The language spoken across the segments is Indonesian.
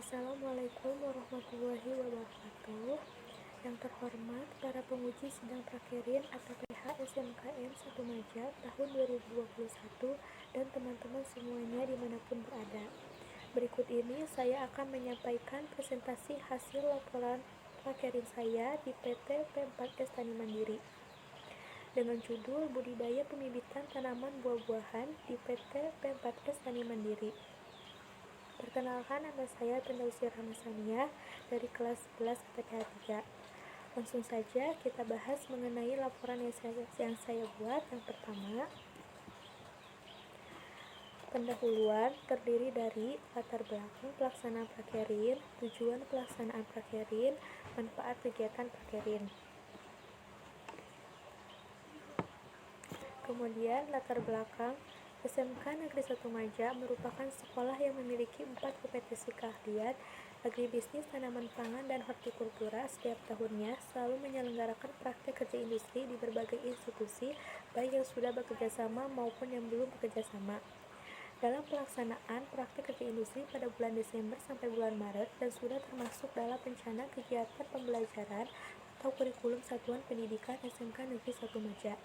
Assalamualaikum warahmatullahi wabarakatuh. Yang terhormat para penguji sidang prakerin atau PH SMKN 1 Maja tahun 2021 dan teman-teman semuanya dimanapun berada. Berikut ini saya akan menyampaikan presentasi hasil laporan prakerin saya di PT P4S Tani Mandiri dengan judul Budidaya Pembibitan Tanaman Buah-buahan di PT P4S Tani Mandiri. Perkenalkan, nama saya Pendausi Rahmasania dari kelas 11 PPH 3. Langsung saja kita bahas mengenai laporan yang saya buat. Yang pertama, pendahuluan terdiri dari latar belakang pelaksanaan prakerin, tujuan pelaksanaan prakerin, manfaat kegiatan prakerin. Kemudian latar belakang, SMK Negeri 1 Maja merupakan sekolah yang memiliki 4 kompetensi keahlian agribisnis, tanaman pangan, dan hortikultura. Setiap tahunnya selalu menyelenggarakan praktek kerja industri di berbagai institusi, baik yang sudah bekerja sama maupun yang belum bekerja sama. Dalam pelaksanaan praktek kerja industri pada bulan Desember sampai bulan Maret dan sudah termasuk dalam rencana kegiatan pembelajaran atau kurikulum Satuan Pendidikan SMK Negeri 1 Maja.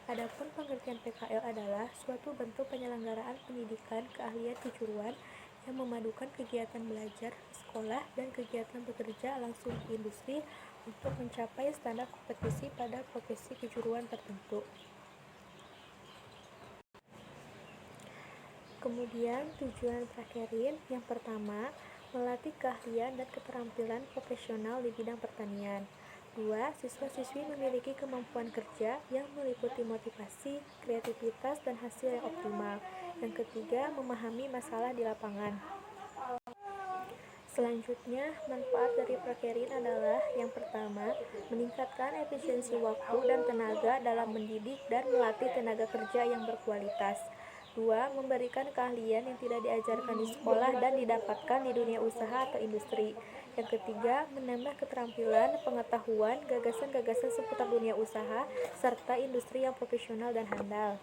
Adapun pengertian PKL adalah suatu bentuk penyelenggaraan pendidikan keahlian kejuruan yang memadukan kegiatan belajar di sekolah dan kegiatan bekerja langsung di industri untuk mencapai standar kompetisi pada profesi kejuruan tertentu. Kemudian tujuan prakerin yang pertama, melatih keahlian dan keterampilan profesional di bidang pertanian. 2. Siswa-siswi memiliki kemampuan kerja yang meliputi motivasi, kreativitas, dan hasil yang optimal. Yang ketiga, memahami masalah di lapangan. Selanjutnya, manfaat dari prakerin adalah yang pertama, meningkatkan efisiensi waktu dan tenaga dalam mendidik dan melatih tenaga kerja yang berkualitas. 2. Memberikan keahlian yang tidak diajarkan di sekolah dan didapatkan di dunia usaha atau industri. Yang ketiga, menambah keterampilan, pengetahuan, gagasan-gagasan seputar dunia usaha, serta industri yang profesional dan handal.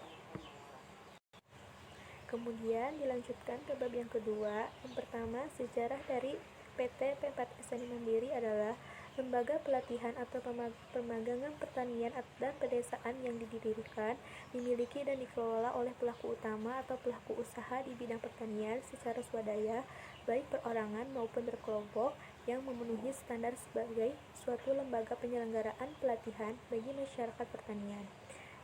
Kemudian dilanjutkan ke bab yang kedua. Yang pertama, sejarah dari PT P4S Tani Mandiri adalah lembaga pelatihan atau pemagangan pertanian dan pedesaan yang didirikan, dimiliki dan dikelola oleh pelaku utama atau pelaku usaha di bidang pertanian secara swadaya, baik perorangan maupun berkelompok, yang memenuhi standar sebagai suatu lembaga penyelenggaraan pelatihan bagi masyarakat pertanian.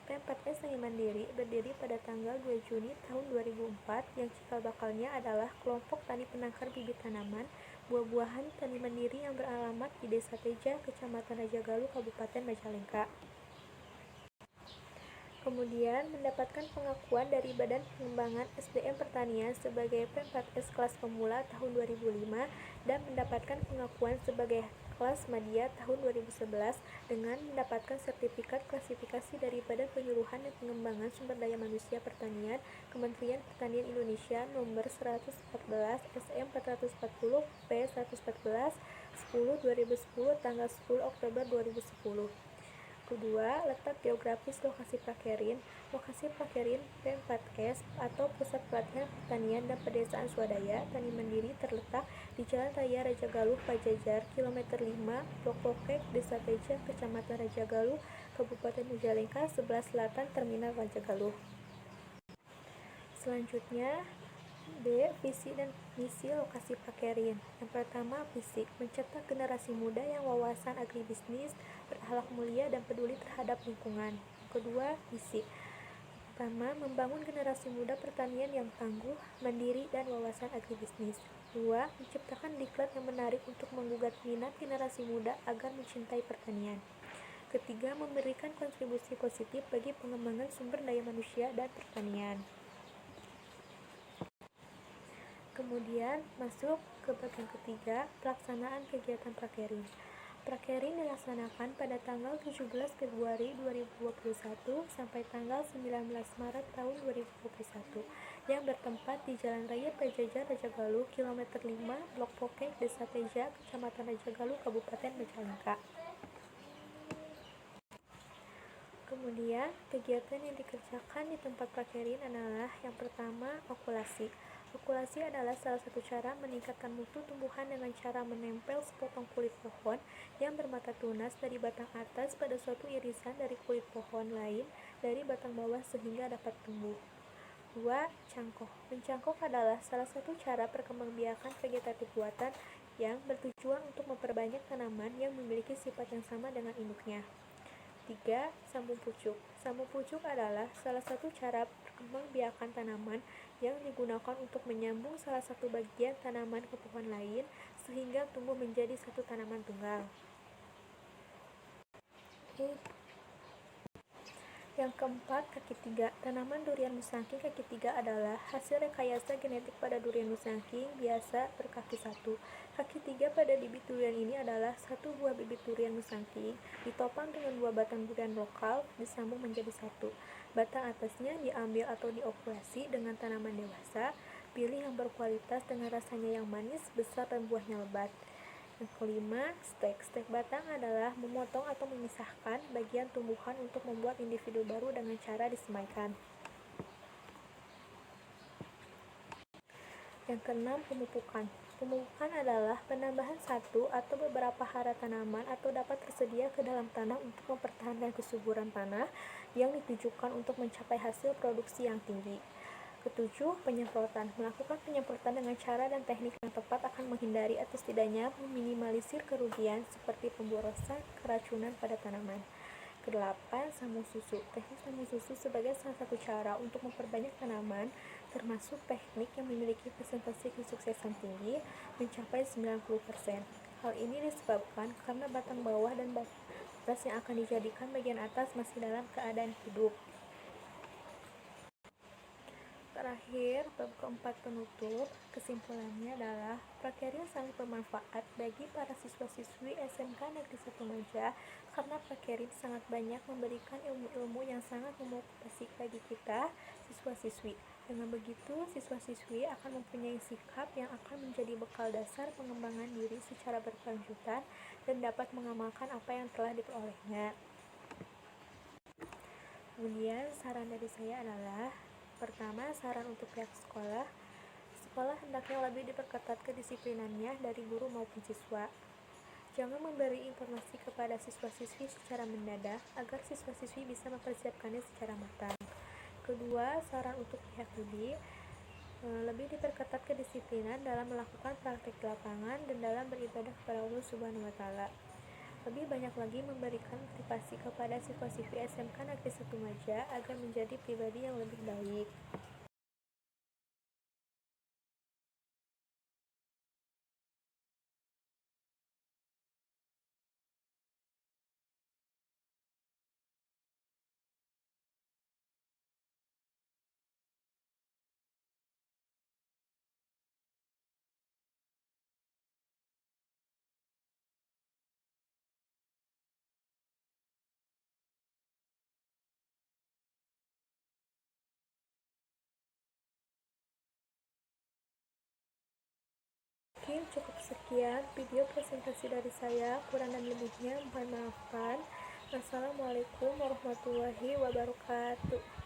P4S Tani Mandiri berdiri pada tanggal 2 Juni tahun 2004 yang cikal bakalnya adalah kelompok tani penangkar bibit tanaman buah-buahan Tani Mandiri yang beralamat di Desa Teja, Kecamatan Rajagaluh, Kabupaten Majalengka. Kemudian mendapatkan pengakuan dari Badan Pengembangan SDM Pertanian sebagai P4S kelas pemula tahun 2005 dan mendapatkan pengakuan sebagai kelas madya tahun 2011 dengan mendapatkan sertifikat klasifikasi dari Badan Penyuluhan dan Pengembangan Sumber Daya Manusia Pertanian Kementerian Pertanian Indonesia nomor 114 SM 440 P 114 10 2010 tanggal 10 Oktober 2010. Kedua, letak geografis lokasi prakerin. Lokasi prakerin P4S atau Pusat Pelatihan Pertanian dan Pedesaan Swadaya Tani Mandiri terletak di Jalan Raya Rajagaluh Pajajar, kilometer 5, Blok Pokek, Desa Teja, Kecamatan Rajagaluh, Kabupaten Majalengka, sebelah selatan Terminal Rajagaluh. Selanjutnya, B. Visi dan misi lokasi prakerin. Yang pertama, visi, mencetak generasi muda yang wawasan agribisnis, berakhlak mulia, dan peduli terhadap lingkungan. Kedua, misi. Pertama, membangun generasi muda pertanian yang tangguh, mandiri, dan wawasan agribisnis. 2. Menciptakan diklat yang menarik untuk menggugah minat generasi muda agar mencintai pertanian. Ketiga, memberikan kontribusi positif bagi pengembangan sumber daya manusia dan pertanian. Kemudian masuk ke bagian ketiga, pelaksanaan kegiatan prakerin. Prakerin dilaksanakan pada tanggal 17 Februari 2021 sampai tanggal 19 Maret tahun 2021 yang bertempat di Jalan Raya Pajajar Rajagaluh, kilometer 5, Blok Pokek, Desa Teja, Kecamatan Rajagaluh, Kabupaten Majalengka. Kemudian, kegiatan yang dikerjakan di tempat prakerin adalah yang pertama, okulasi. Okulasi adalah salah satu cara meningkatkan mutu tumbuhan dengan cara menempel sepotong kulit pohon yang bermata tunas dari batang atas pada suatu irisan dari kulit pohon lain dari batang bawah sehingga dapat tumbuh. 2. Cangkok. Mencangkok adalah salah satu cara perkembangbiakan vegetatif buatan yang bertujuan untuk memperbanyak tanaman yang memiliki sifat yang sama dengan induknya. 3. Sambung pucuk. Sambung pucuk adalah salah satu cara perkembangbiakan tanaman yang digunakan untuk menyambung salah satu bagian tanaman ke pohon lain sehingga tumbuh menjadi satu tanaman tunggal. Yang keempat, kaki 3. Tanaman durian musangking kaki 3 adalah hasil rekayasa genetik pada durian musangking biasa berkaki 1. Kaki 3 pada bibit durian ini adalah satu buah bibit durian musangking ditopang dengan 2 batang durian lokal disambung menjadi satu. Batang atasnya diambil atau diokulasi dengan tanaman dewasa. Pilih yang berkualitas dengan rasanya yang manis, besar, dan buahnya lebat. Yang kelima, stek. Stek batang adalah memotong atau memisahkan bagian tumbuhan untuk membuat individu baru dengan cara disemaikan. Yang keenam, pemupukan. Pemupukan adalah penambahan satu atau beberapa hara tanaman atau dapat tersedia ke dalam tanah untuk mempertahankan kesuburan tanah yang ditujukan untuk mencapai hasil produksi yang tinggi. Ketujuh, penyemprotan. Melakukan penyemprotan dengan cara dan teknik yang tepat akan menghindari atau setidaknya meminimalisir kerugian seperti pemborosan keracunan pada tanaman. Kedelapan, sambung susu. Teknik sambung susu sebagai salah satu cara untuk memperbanyak tanaman, termasuk teknik yang memiliki presentasi kesuksesan tinggi, mencapai 90%. Hal ini disebabkan karena batang bawah dan batang atas yang akan dijadikan bagian atas masih dalam keadaan hidup. Terakhir, bab keempat penutup, kesimpulannya adalah prakerja sangat bermanfaat bagi para siswa-siswi SMK Negeri 1 Maja karena prakerja sangat banyak memberikan ilmu-ilmu yang sangat memotivasi bagi kita, siswa-siswi. Dengan begitu, siswa-siswi akan mempunyai sikap yang akan menjadi bekal dasar pengembangan diri secara berkelanjutan dan dapat mengamalkan apa yang telah diperolehnya. Kemudian, saran dari saya adalah pertama, saran untuk pihak sekolah. Sekolah hendaknya lebih diperketat kedisiplinannya dari guru maupun siswa. Jangan memberi informasi kepada siswa-siswi secara mendadak agar siswa-siswi bisa mempersiapkannya secara matang. Kedua, saran untuk pihak didik, lebih diperketat kedisiplinan dalam melakukan praktik di lapangan dan dalam beribadah kepada Allah Subhanahu wa Ta'ala. Lebih banyak lagi memberikan motivasi kepada siswa-siswi SMK Negeri 1 Maja agar menjadi pribadi yang lebih baik. Mungkin cukup sekian video presentasi dari saya, kurang dan lebihnya mohon maafkan. Wassalamualaikum warahmatullahi wabarakatuh.